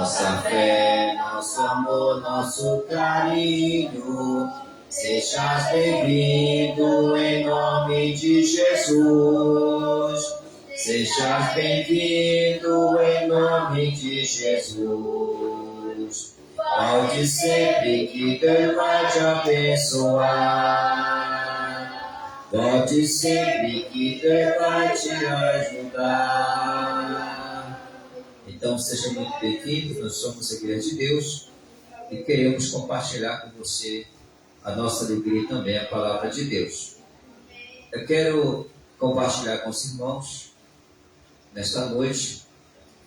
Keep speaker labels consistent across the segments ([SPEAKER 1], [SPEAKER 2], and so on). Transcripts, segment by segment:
[SPEAKER 1] nossa fé, nosso amor, nosso carinho. Sejas bem-vindo em nome de Jesus. Sejas bem-vindo em nome de Jesus. Pode sempre que Deus vai te abençoar. Pode sempre que Deus vai te ajudar. Então, seja muito bem-vindo. Nós somos a Igreja de Deus e queremos compartilhar com você a nossa alegria e também a palavra de Deus. Eu quero compartilhar com os irmãos nesta noite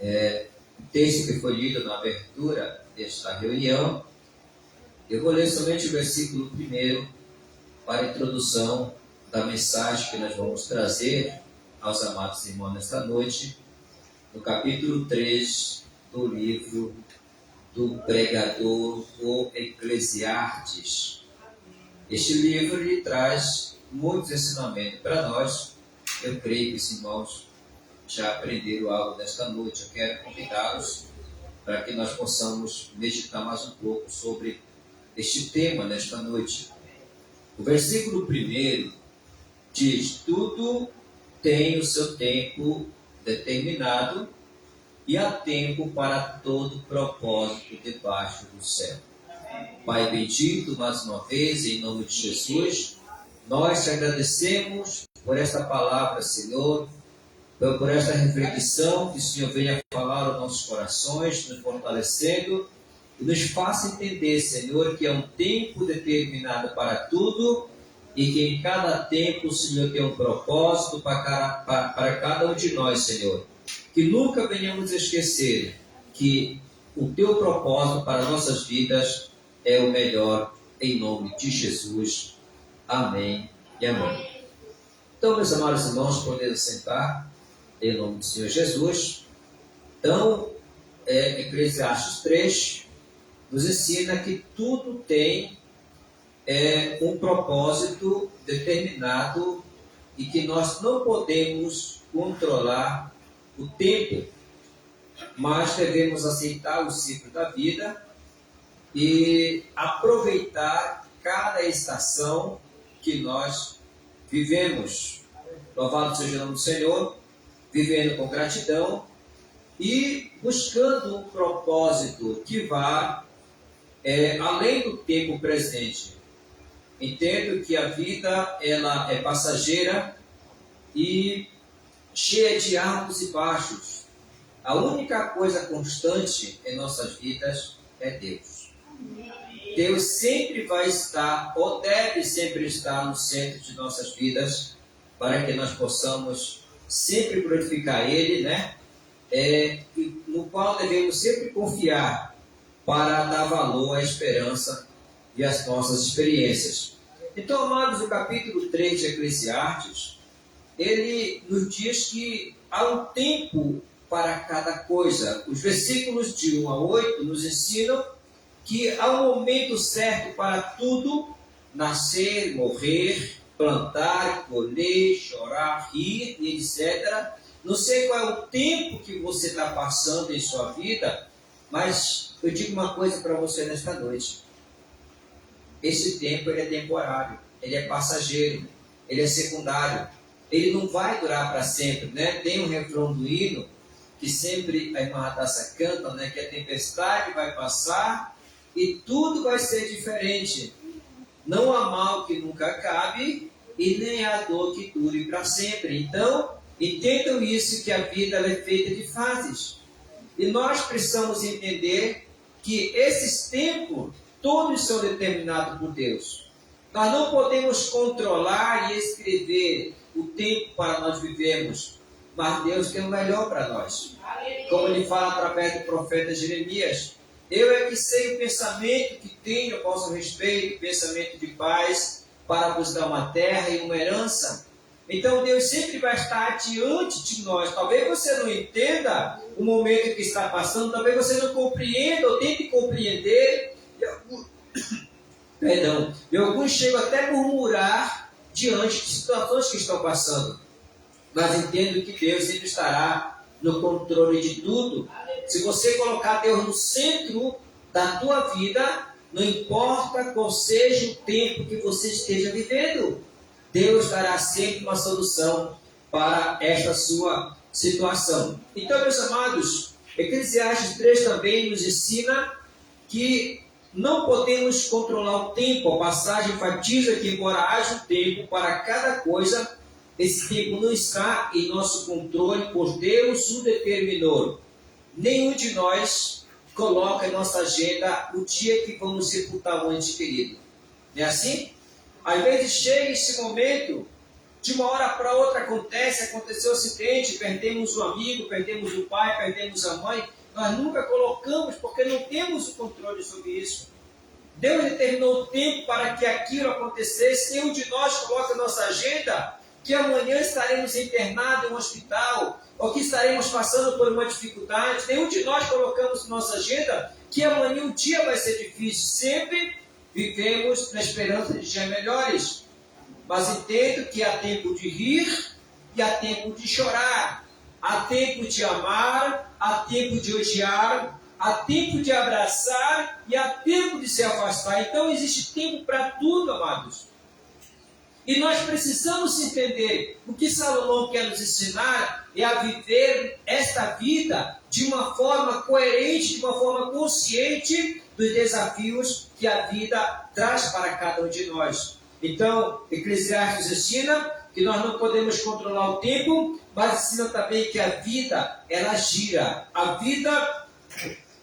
[SPEAKER 1] o texto que foi lido na abertura desta reunião. Eu vou ler somente o versículo 1 para a introdução da mensagem que nós vamos trazer aos amados irmãos nesta noite, no capítulo 3 do livro do pregador do Eclesiastes. Este livro lhe traz muitos ensinamentos para nós. Eu creio que os irmãos já aprenderam algo nesta noite. Eu quero convidá-los para que nós possamos meditar mais um pouco sobre este tema nesta noite. O versículo 1 diz: tudo tem o seu tempo determinado e há tempo para todo propósito debaixo do céu. Pai bendito, mais uma vez, em nome de Jesus, nós te agradecemos por esta palavra, Senhor, por esta reflexão que o Senhor venha falar aos nossos corações, nos fortalecendo e nos faça entender, Senhor, que é um tempo determinado para tudo e que em cada tempo o Senhor tem um propósito para cada um de nós, Senhor. Que nunca venhamos esquecer que o teu propósito para nossas vidas é o melhor, em nome de Jesus. Amém e amém. Então, meus amados irmãos, podem sentar em nome do Senhor Jesus. Então, Eclesiastes 3 nos ensina que tudo tem um propósito determinado e que nós não podemos controlar o tempo, mas devemos aceitar o ciclo da vida e aproveitar cada estação que nós vivemos. Louvado seja o nome do Senhor, vivendo com gratidão e buscando um propósito que vá além do tempo presente. Entendo que a vida ela é passageira e cheia de altos e baixos. A única coisa constante em nossas vidas é Deus. Deus sempre vai estar, ou deve sempre estar no centro de nossas vidas, para que nós possamos sempre glorificar Ele, né? No qual devemos sempre confiar para dar valor à esperança e às nossas experiências. Então, amados, o capítulo 3 de Eclesiastes, ele nos diz que há um tempo para cada coisa. Os versículos de 1 a 8 nos ensinam que há um momento certo para tudo: nascer, morrer, plantar, colher, chorar, rir, etc. Não sei qual é o tempo que você está passando em sua vida, mas eu digo uma coisa para você nesta noite. Esse tempo ele é temporário, ele é passageiro, ele é secundário. Ele não vai durar para sempre, né? Tem um refrão do hino que sempre a irmã Radassa canta, né? Que a tempestade vai passar e tudo vai ser diferente. Não há mal que nunca acabe e nem há dor que dure para sempre. Então, entendam isso, que a vida ela é feita de fases. E nós precisamos entender que esses tempos, todos são determinados por Deus. Nós não podemos controlar e escrever o tempo para nós vivermos, mas Deus tem o melhor para nós. Como ele fala através do profeta Jeremias: eu é que sei o pensamento que tenho a vosso respeito, pensamento de paz, para vos dar uma terra e uma herança. Então Deus sempre vai estar diante de nós. Talvez você não entenda o momento que está passando, talvez você não compreenda ou tente compreender. E alguns chegam até a murmurar diante de situações que estão passando. Mas entendo que Deus sempre estará no controle de tudo Se você colocar Deus no centro da tua vida, não importa qual seja o tempo que você esteja vivendo, Deus dará sempre uma solução para esta sua situação. Então, meus amados, Eclesiastes 3 também nos ensina que não podemos controlar o tempo. A passagem enfatiza que, embora haja um tempo para cada coisa, esse tempo não está em nosso controle, pois Deus o determinou. Nenhum de nós coloca em nossa agenda o dia que vamos sepultar um ente querido. Não é assim? Às vezes chega esse momento, de uma hora para outra aconteceu um acidente, perdemos um amigo, perdemos o pai, perdemos a mãe. Nós nunca colocamos, porque não temos o controle sobre isso. Deus determinou o tempo para que aquilo acontecesse. Nenhum de nós coloca na nossa agenda que amanhã estaremos internados em um hospital, ou que estaremos passando por uma dificuldade. Nenhum de nós colocamos na nossa agenda que amanhã o dia vai ser difícil. Sempre vivemos na esperança de dias melhores. Mas entendo que há tempo de rir e há tempo de chorar. Há tempo de amar, há tempo de odiar, há tempo de abraçar e há tempo de se afastar. Então existe tempo para tudo, amados. E nós precisamos entender o que Salomão quer nos ensinar é a viver esta vida de uma forma coerente, de uma forma consciente dos desafios que a vida traz para cada um de nós. Então, Eclesiastes ensina que nós não podemos controlar o tempo, mas ensina também que a vida, ela gira. A vida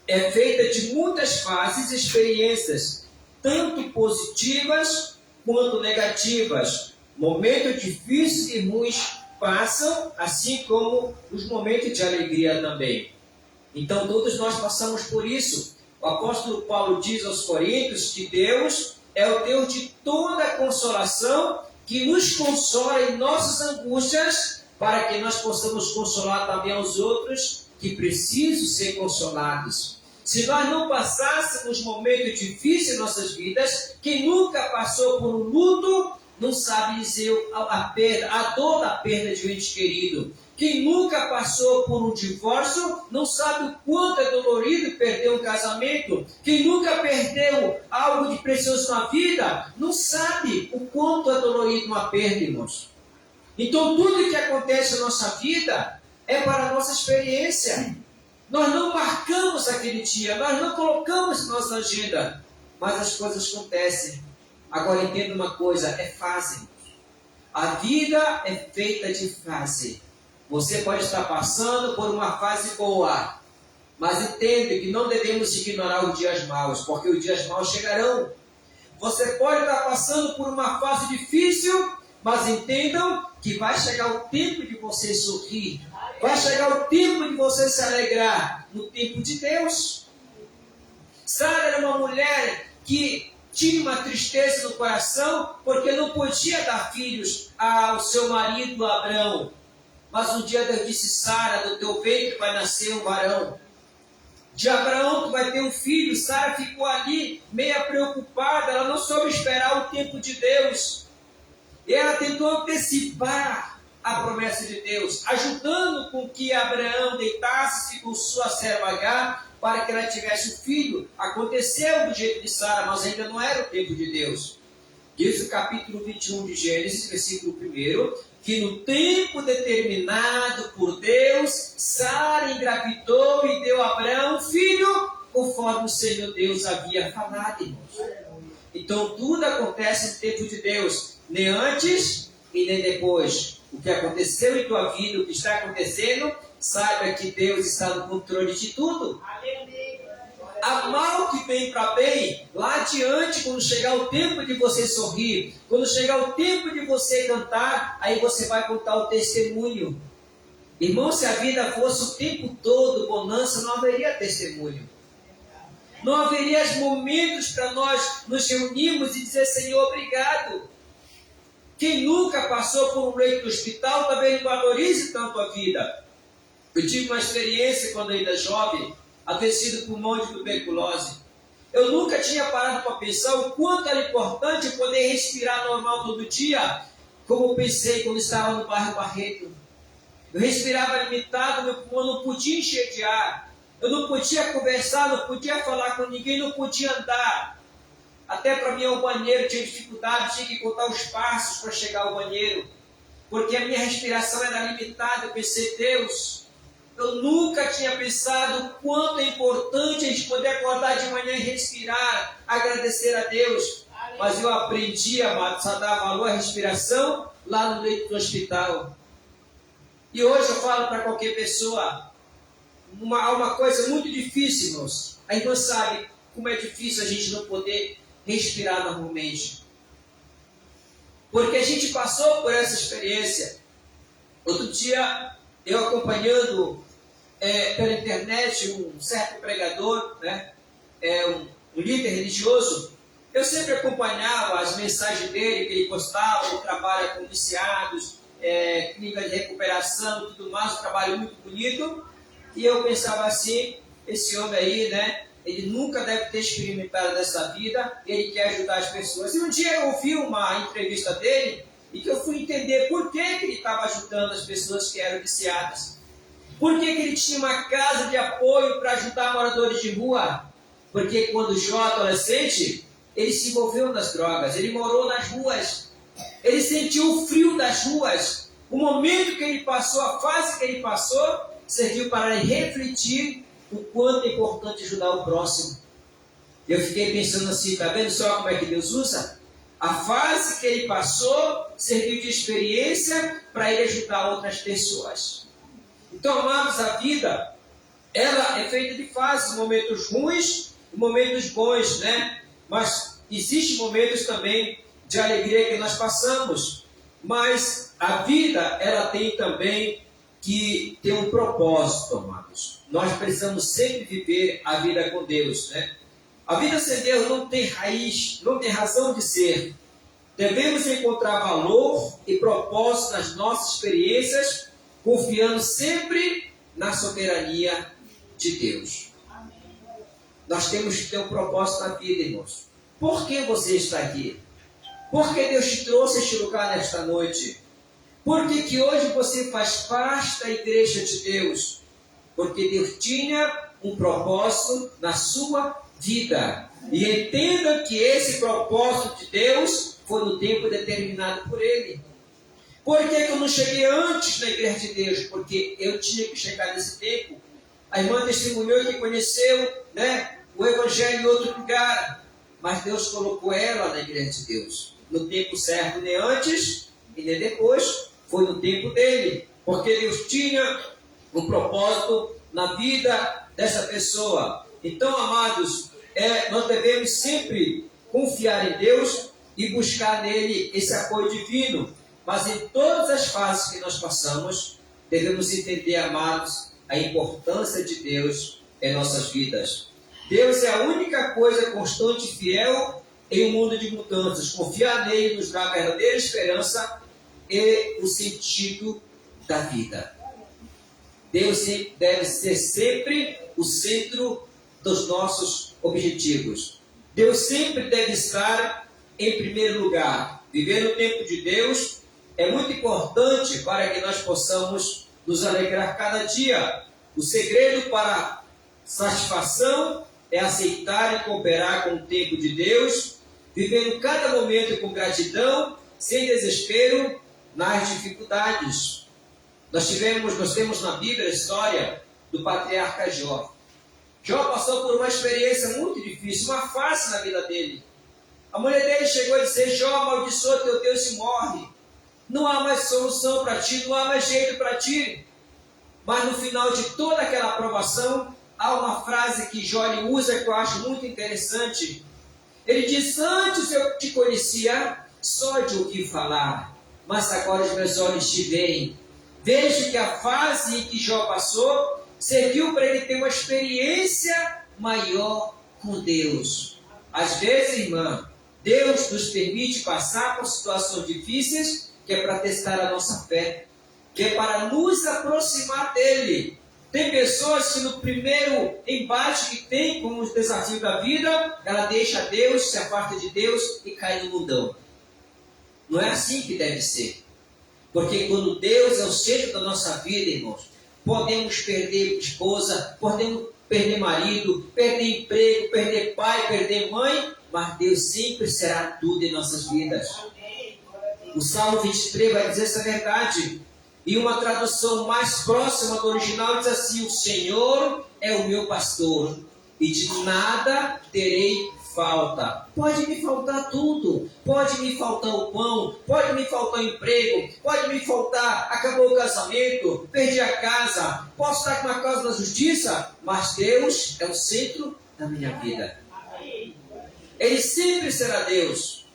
[SPEAKER 1] é feita de muitas fases e experiências, tanto positivas quanto negativas. Momentos difíceis e ruins passam, assim como os momentos de alegria também. Então, todos nós passamos por isso. O apóstolo Paulo diz aos Coríntios que Deus é o Deus de toda consolação, que nos consola em nossas angústias, para que nós possamos consolar também aos outros que precisam ser consolados. Se nós não passássemos momentos difíceis em nossas vidas, quem nunca passou por um luto, não sabe dizer a dor da perda de um ente querido. Quem nunca passou por um divórcio, não sabe o quanto é dolorido perder um casamento. Quem nunca perdeu algo de precioso na vida, não sabe o quanto é dolorido uma perda, irmãos. Então, tudo que acontece na nossa vida é para a nossa experiência. Nós não marcamos aquele dia, nós não colocamos na nossa agenda, mas as coisas acontecem. Agora, entenda uma coisa, é fase. A vida é feita de fase. Você pode estar passando por uma fase boa, mas entenda que não devemos ignorar os dias maus, porque os dias maus chegarão. Você pode estar passando por uma fase difícil, mas entendam que vai chegar o tempo de você sorrir. Vai chegar o tempo de você se alegrar no tempo de Deus. Sara era uma mulher que tinha uma tristeza no coração porque não podia dar filhos ao seu marido Abrão. Mas um dia Deus disse: Sara, do teu ventre vai nascer um varão. De Abraão tu vai ter um filho. Sara ficou ali meia preocupada, ela não soube esperar o tempo de Deus. E ela tentou antecipar a promessa de Deus, ajudando com que Abraão deitasse-se com sua serva Agar para que ela tivesse um filho. Aconteceu do jeito de Sara, mas ainda não era o tempo de Deus. Diz o capítulo 21 de Gênesis, versículo 1, que no tempo determinado por Deus, Sara engravidou e deu a Abraão um filho, conforme o Senhor Deus havia falado, irmãos. Então tudo acontece no tempo de Deus, nem antes e nem depois. O que aconteceu em tua vida, o que está acontecendo, saiba que Deus está no controle de tudo. Há mal que vem para bem lá adiante, quando chegar o tempo de você sorrir, quando chegar o tempo de você cantar, aí você vai contar o testemunho. Irmão, se a vida fosse o tempo todo bonança, não haveria testemunho. Não haveria momentos para nós nos reunirmos e dizer: Senhor, obrigado. Quem nunca passou por um leito do hospital também não valorize tanto a vida. Eu tive uma experiência quando ainda jovem, adoecido por pulmão de tuberculose. Eu nunca tinha parado para pensar o quanto era importante poder respirar normal todo dia, como eu pensei quando estava no bairro Barreto. Eu respirava limitado, meu pulmão não podia encher de ar. Eu não podia conversar, não podia falar com ninguém, não podia andar. Até para mim ao banheiro tinha dificuldade, tinha que contar os passos para chegar ao banheiro. Porque a minha respiração era limitada. Eu pensei, Deus, eu nunca tinha pensado o quanto é importante a gente poder acordar de manhã e respirar, agradecer a Deus. Mas eu aprendi, amados, a dar valor à respiração lá no leito do hospital. E hoje eu falo para qualquer pessoa, uma coisa muito difícil, irmãos. A irmã sabe como é difícil a gente não poder respirar normalmente. Porque a gente passou por essa experiência. Outro dia, eu acompanhando pela internet um certo pregador, né, um líder religioso, eu sempre acompanhava as mensagens dele, que ele postava, ele trabalha com iniciados, clínica de recuperação, tudo mais, um trabalho muito bonito. E eu pensava assim, esse homem aí, né, ele nunca deve ter experimentado dessa vida, ele quer ajudar as pessoas. E um dia eu ouvi uma entrevista dele, e que eu fui entender por que ele estava ajudando as pessoas que eram viciadas. Por que ele tinha uma casa de apoio para ajudar moradores de rua? Porque quando Jó, adolescente, ele se envolveu nas drogas, ele morou nas ruas, ele sentiu o frio das ruas. O momento que ele passou, a fase que ele passou, serviu para ele refletir o quanto é importante ajudar o próximo. Eu fiquei pensando assim, está vendo só como é que Deus usa? A fase que ele passou serviu de experiência para ele ajudar outras pessoas. Então, amados, a vida, ela é feita de fases, momentos ruins e momentos bons, né? Mas existem momentos também de alegria que nós passamos. Mas a vida, ela tem também que ter um propósito, amados. Nós precisamos sempre viver a vida com Deus, né? A vida sem Deus não tem raiz, não tem razão de ser. Devemos encontrar valor e propósito nas nossas experiências, confiando sempre na soberania de Deus. Nós temos que ter um propósito na vida, irmãos. Por que você está aqui? Por que Deus te trouxe a este lugar nesta noite? Por que hoje você faz parte da igreja de Deus? Porque Deus tinha um propósito na sua vida. E entenda que esse propósito de Deus foi no tempo determinado por Ele. Por que eu não cheguei antes na igreja de Deus? Porque eu tinha que chegar nesse tempo. A irmã testemunhou que conheceu, né, o evangelho em outro lugar. Mas Deus colocou ela na igreja de Deus. No tempo certo, nem antes e nem depois. Foi no tempo dele. Porque Deus tinha um propósito na vida dessa pessoa. Então, amados, nós devemos sempre confiar em Deus e buscar nele esse apoio divino. Mas em todas as fases que nós passamos, devemos entender, amados, a importância de Deus em nossas vidas. Deus é a única coisa constante e fiel em um mundo de mudanças. Confiar nele nos dá a verdadeira esperança e o sentido da vida. Deus deve ser sempre o centro dos nossos objetivos. Deus sempre deve estar em primeiro lugar. Viver no tempo de Deus é muito importante para que nós possamos nos alegrar cada dia. O segredo para a satisfação é aceitar e cooperar com o tempo de Deus, vivendo cada momento com gratidão, sem desespero, nas dificuldades. Nós temos na Bíblia a história do patriarca Jó. Jó passou por uma experiência muito difícil, uma fase na vida dele. A mulher dele chegou a dizer: Jó, amaldiçoa teu Deus e morre. Não há mais solução para ti, não há mais jeito para ti. Mas no final de toda aquela aprovação, há uma frase que Jó usa que eu acho muito interessante. Ele diz: antes eu te conhecia só de ouvir falar, mas agora os meus olhos te veem. Vejo que a fase em que Jó passou serviu para ele ter uma experiência maior com Deus. Às vezes, irmã, Deus nos permite passar por situações difíceis, que é para testar a nossa fé, que é para nos aproximar dele. Tem pessoas que no primeiro embate que tem com os desafios da vida, ela deixa Deus, se afasta de Deus e cai no mundão. Não é assim que deve ser. Porque quando Deus é o centro da nossa vida, irmãos, podemos perder esposa, podemos perder marido, perder emprego, perder pai, perder mãe, mas Deus sempre será tudo em nossas vidas. O Salmo 23 vai dizer essa verdade. E uma tradução mais próxima do original diz assim: o Senhor é o meu pastor, e de nada terei falta. Pode me faltar tudo, pode me faltar o pão, pode me faltar o emprego, pode me faltar, acabou o casamento, perdi a casa, posso estar com uma causa da justiça, mas Deus é o centro da minha vida. Ele sempre será Deus.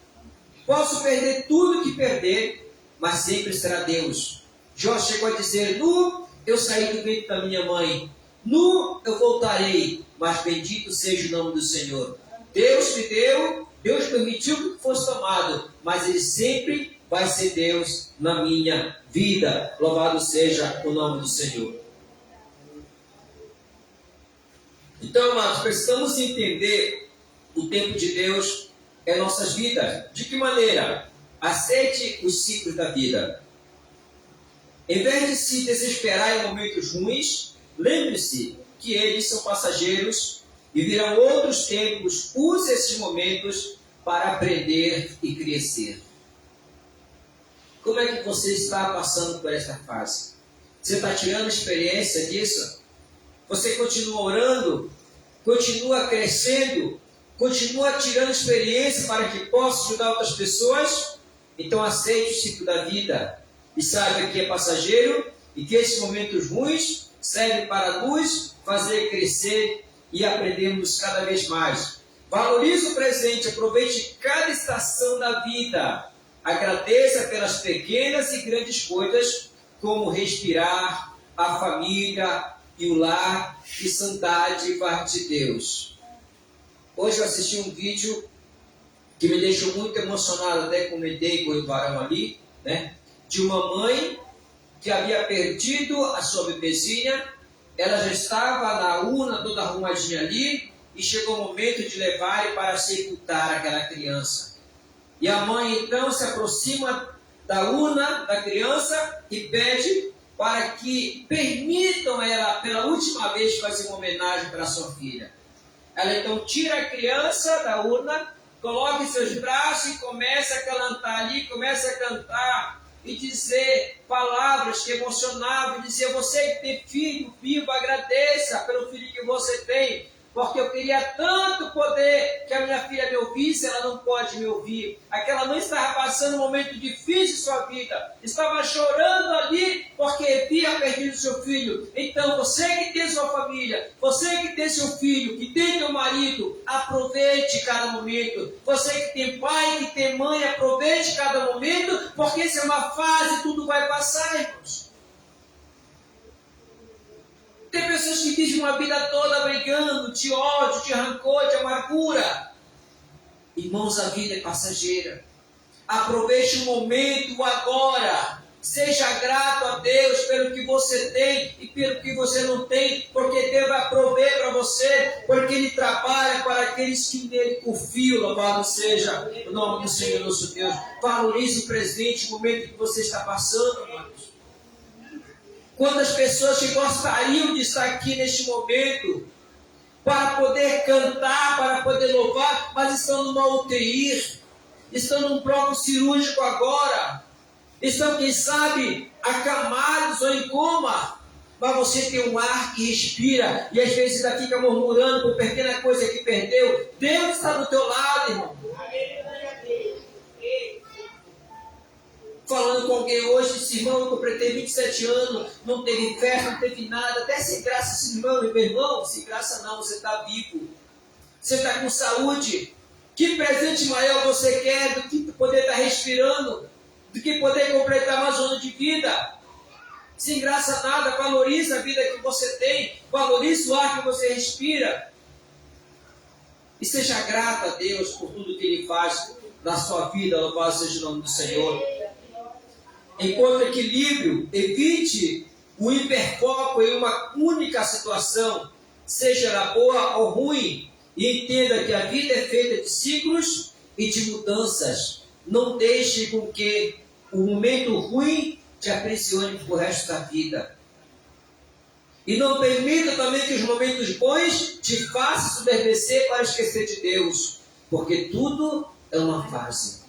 [SPEAKER 1] Posso perder tudo que perder, mas sempre será Deus. Jó chegou a dizer: nu eu saí do ventre da minha mãe, nu eu voltarei, mas bendito seja o nome do Senhor. Deus me deu, Deus permitiu que fosse tomado, mas Ele sempre vai ser Deus na minha vida. Louvado seja o nome do Senhor. Então, amados, precisamos entender o tempo de Deus em nossas vidas. De que maneira? Aceite os ciclos da vida. Em vez de se desesperar em momentos ruins, lembre-se que eles são passageiros e virão outros tempos. Use esses momentos para aprender e crescer. Como é que você está passando por esta fase? Você está tirando experiência disso? Você continua orando? Continua crescendo? Continua tirando experiência para que possa ajudar outras pessoas? Então aceite o ciclo da vida e saiba que é passageiro e que esses momentos ruins servem para nos fazer crescer e aprendermos cada vez mais. Valorize o presente, aproveite cada estação da vida. Agradeça pelas pequenas e grandes coisas, como respirar, a família e o lar, que são dádivas de Deus. Hoje eu assisti um vídeo que me deixou muito emocionado, até comentei com o varão ali, né? De uma mãe que havia perdido a sua bebezinha. Ela já estava na urna, toda arrumadinha ali, e chegou o momento de levar para sepultar aquela criança. E a mãe então se aproxima da urna da criança e pede para que permitam ela, pela última vez, fazer uma homenagem para sua filha. Ela então tira a criança da urna, coloca em seus braços e começa a cantar ali, começa a cantar e dizer palavras que emocionavam, dizer: você que tem filho vivo, agradeça pelo filho que você tem, porque eu queria tanto poder que a minha filha me ouvisse, ela não pode me ouvir. Aquela mãe estava passando um momento difícil em sua vida, estava chorando ali porque havia perdido seu filho. Então você que tem sua família, você que tem seu filho, que tem seu marido, aproveite cada momento. Você que tem pai, que tem mãe, aproveite cada momento, porque isso é uma fase, tudo vai passar, irmãos. Tem pessoas que vivem uma vida toda brigando, de ódio, de rancor, de amargura. Irmãos, a vida é passageira. Aproveite o momento agora. Seja grato a Deus pelo que você tem e pelo que você não tem, porque Deus vai prover para você, porque Ele trabalha para aqueles que nele confiam. Louvado seja o nome do Senhor nosso Deus. Valorize o presente, o momento que você está passando, amados. Quantas pessoas que gostariam de estar aqui neste momento para poder cantar, para poder louvar, mas estão numa UTI, estão num bloco cirúrgico agora, estão, quem sabe, acamados ou em coma, mas você tem um ar que respira e às vezes ainda fica murmurando por pequena coisa que perdeu. Deus está do teu lado, irmão. Falando com alguém hoje, disse: irmão, eu completei 27 anos, não teve festa, não teve nada, até sem graça, esse irmão, meu irmão, sem graça não, você está vivo, você está com saúde. Que presente maior você quer do que poder estar respirando, do que poder completar mais um ano de vida? Sem graça nada. Valorize a vida que você tem, valorize o ar que você respira, e seja grato a Deus por tudo que Ele faz na sua vida. Louvado seja o nome do Senhor. Enquanto equilíbrio, evite o hiperfoco em uma única situação, seja ela boa ou ruim, e entenda que a vida é feita de ciclos e de mudanças. Não deixe com que o momento ruim te aprisione para o resto da vida. E não permita também que os momentos bons te façam submerger para esquecer de Deus. Porque tudo é uma fase.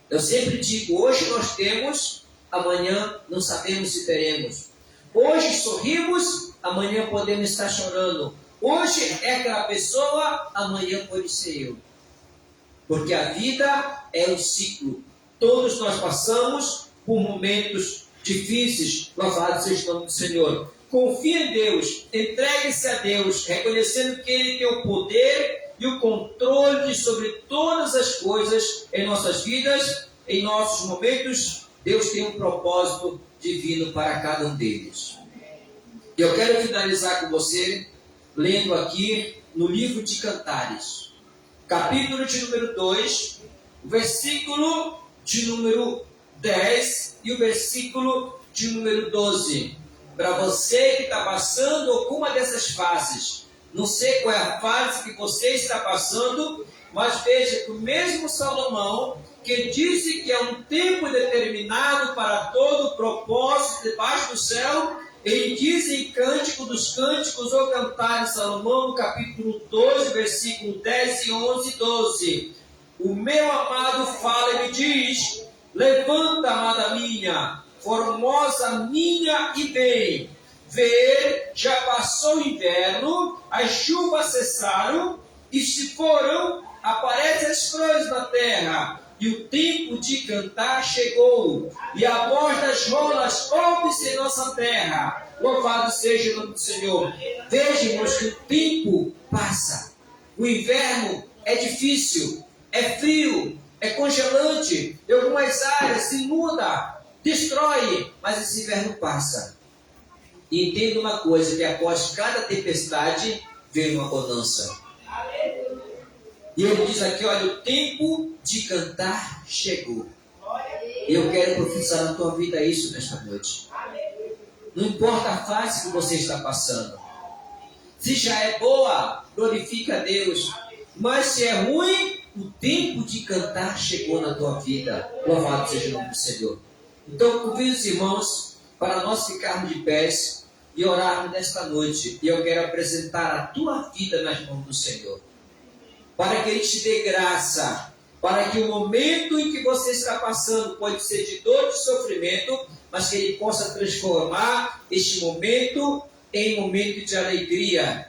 [SPEAKER 1] Eu sempre digo, hoje nós temos, amanhã não sabemos se teremos. Hoje sorrimos, amanhã podemos estar chorando. Hoje é aquela pessoa, amanhã pode ser eu. Porque a vida é um ciclo. Todos nós passamos por momentos difíceis. Louvado seja o nome do Senhor. Confie em Deus, entregue-se a Deus, reconhecendo que Ele tem o poder e o controle sobre todas as coisas em nossas vidas, em nossos momentos. Deus tem um propósito divino para cada um deles. E eu quero finalizar com você, lendo aqui no livro de Cantares, capítulo de número 2, o versículo de número 10 e o versículo de número 12. Para você que está passando alguma dessas fases, não sei qual é a fase que você está passando, mas veja que o mesmo Salomão, que disse que é um tempo determinado para todo propósito debaixo do céu, ele diz em Cântico dos Cânticos, ou Cantar de Salomão, no capítulo 12, versículo 10 e 11 e 12. O meu amado fala e me diz: levanta, amada minha, formosa minha, e vem. Vê, já passou o inverno, as chuvas cessaram, e se foram, aparecem as flores na terra, e o tempo de cantar chegou, e a voz das rolas ouve-se em nossa terra. Louvado seja o nome do Senhor. Veja, irmãos, que o tempo passa. O inverno é difícil, é frio, é congelante, em algumas áreas se muda, destrói, mas esse inverno passa. E entenda uma coisa, que após cada tempestade vem uma bonança. E ele diz aqui, olha, o tempo de cantar chegou. E eu quero profetizar na tua vida isso nesta noite. Não importa a fase que você está passando. Se já é boa, glorifica a Deus. Mas se é ruim, o tempo de cantar chegou na tua vida. Louvado seja o nome do Senhor. Então, convido os irmãos para nós ficarmos de pés e orarmos nesta noite. E eu quero apresentar a tua vida nas mãos do Senhor, para que Ele te dê graça, para que o momento em que você está passando pode ser de dor, de sofrimento, mas que Ele possa transformar este momento em momento de alegria.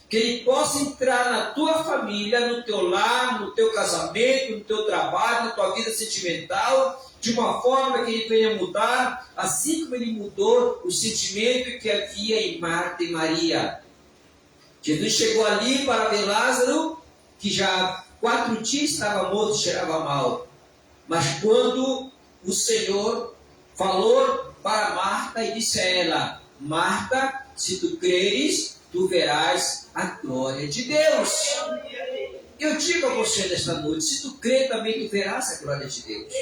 [SPEAKER 1] Que Ele possa entrar na tua família, no teu lar, no teu casamento, no teu trabalho, na tua vida sentimental, de uma forma que Ele venha mudar, assim como Ele mudou o sentimento que havia em Marta e Maria. Jesus chegou ali para ver Lázaro, que já 4 dias estava morto e cheirava mal. Mas quando o Senhor falou para Marta e disse a ela: Marta, se tu creres, tu verás a glória de Deus. Eu digo a você nesta noite, se tu crer também, tu verás a glória de Deus.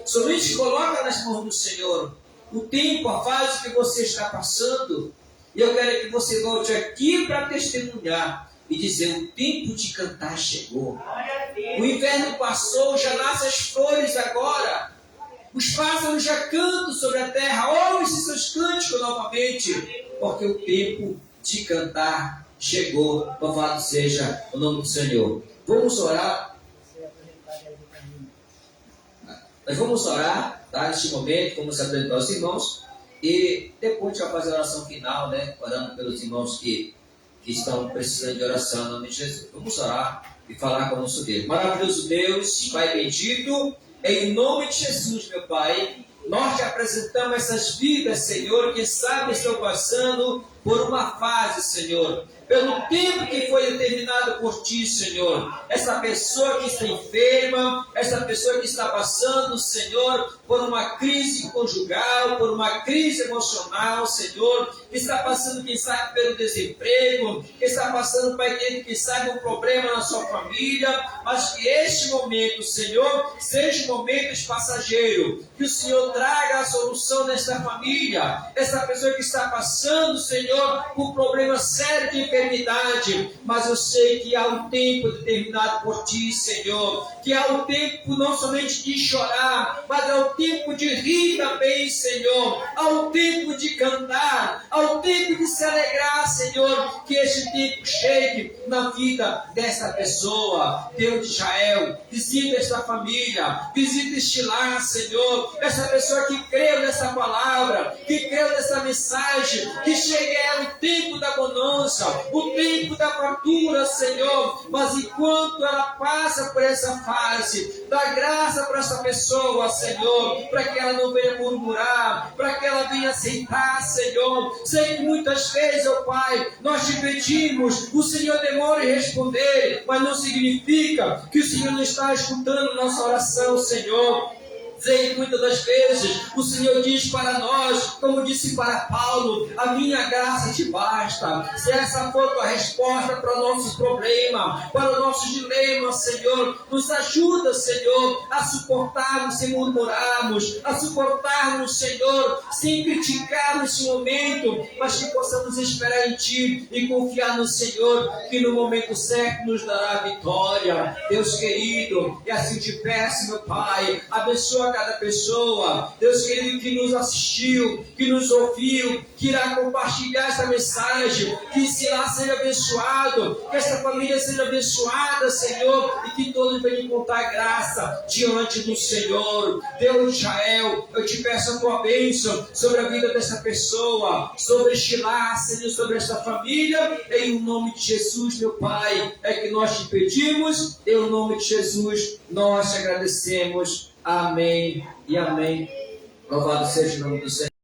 [SPEAKER 1] Somente coloca nas mãos do Senhor o tempo, a fase que você está passando. E eu quero que você volte aqui para testemunhar e dizer: o tempo de cantar chegou. O inverno passou, já nascem as flores agora. Os pássaros já cantam sobre a terra. Ouve-se seus cânticos novamente, porque o tempo de cantar chegou. Louvado seja o nome do Senhor. Vamos orar. Nós vamos orar, tá? Neste momento, vamos apresentar os irmãos. E depois a gente vai fazer a oração final, né? Orando pelos irmãos que estão precisando de oração em nome de Jesus. Vamos orar e falar com o nosso Deus. Maravilhoso Deus, Pai bendito, em nome de Jesus, meu Pai, nós te apresentamos essas vidas, Senhor, que sabe estão passando por uma fase, Senhor, pelo tempo que foi determinado por Ti, Senhor. Essa pessoa que está enferma, essa pessoa que está passando, Senhor, por uma crise conjugal, por uma crise emocional, Senhor, que está passando, quem sabe, pelo desemprego, que está passando, Pai querido, quem sabe, um problema na sua família, mas que este momento, Senhor, seja um momento passageiro, que o Senhor traga a solução nesta família, essa pessoa que está passando, Senhor, por um problema sério de enfermidade enfermidade, mas eu sei que há um tempo determinado por Ti, Senhor, que há um tempo não somente de chorar, mas há um tempo de rir também, Senhor, há um tempo de cantar, há um tempo de se alegrar, Senhor, que este tempo chegue na vida dessa pessoa. Deus de Israel, visita esta família, visita este lar, Senhor, essa pessoa que creu nessa palavra, que creu nessa mensagem, que chegue o tempo da bonança, o tempo da fartura, Senhor, mas enquanto ela passa por essa fase, dá graça para essa pessoa, Senhor, para que ela não venha murmurar, para que ela venha aceitar, Senhor. Sei que muitas vezes, ó Pai, nós te pedimos, o Senhor demora em responder, mas não significa que o Senhor não está escutando nossa oração, Senhor. Sei que muitas das vezes o Senhor diz para nós, como disse para Paulo, a minha graça te basta. Se essa for a tua resposta para o nosso problema, para o nosso dilema, Senhor, nos ajuda, Senhor, a suportarmos sem murmurarmos, a suportarmos, Senhor, sem criticar nesse momento, mas que possamos esperar em Ti e confiar no Senhor, que no momento certo nos dará a vitória. Deus querido, e assim te peço, meu Pai, abençoa cada pessoa, Deus querido, que nos assistiu, que nos ouviu, que irá compartilhar essa mensagem, que esse lar seja abençoado, que essa família seja abençoada, Senhor, e que todos venham encontrar graça diante do Senhor. Deus de Israel, eu te peço a tua bênção sobre a vida dessa pessoa, sobre este lar, Senhor, sobre esta família, em nome de Jesus, meu Pai, é que nós te pedimos, em nome de Jesus, nós te agradecemos. Amém e amém. Louvado seja o nome do Senhor.